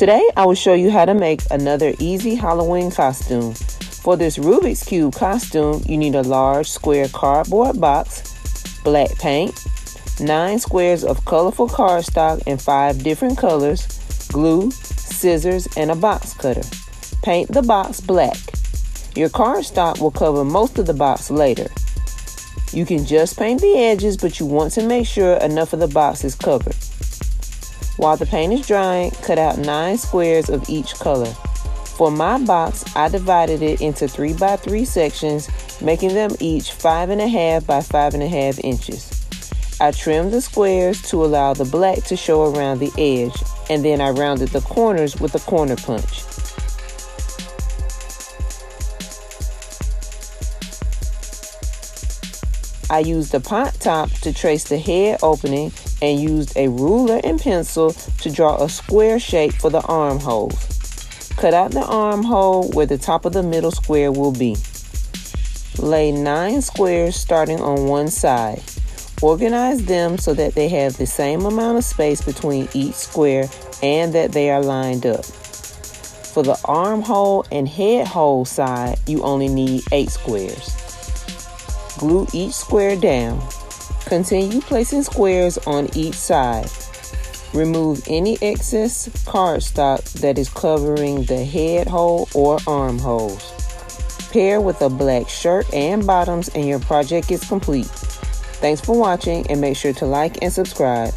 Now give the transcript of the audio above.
Today I will show you how to make another easy Halloween costume. For this Rubik's Cube costume, you need a large square cardboard box, black paint, 9 squares of colorful cardstock in 5 different colors, glue, scissors, and a box cutter. Paint the box black. Your cardstock will cover most of the box later. You can just paint the edges, but you want to make sure enough of the box is covered. While the paint is drying, cut out 9 squares of each color. For my box, I divided it into 3 by 3 sections, making them each 5.5 by 5.5 inches. I trimmed the squares to allow the black to show around the edge, and then I rounded the corners with a corner punch. I used a pot top to trace the head opening and used a ruler and pencil to draw a square shape for the armholes. Cut out the armhole where the top of the middle square will be. Lay 9 squares starting on one side. Organize them so that they have the same amount of space between each square and that they are lined up. For the armhole and head hole side, you only need 8 squares. Glue each square down. Continue placing squares on each side. Remove any excess cardstock that is covering the head hole or armholes. Pair with a black shirt and bottoms and your project is complete. Thanks for watching and make sure to like and subscribe.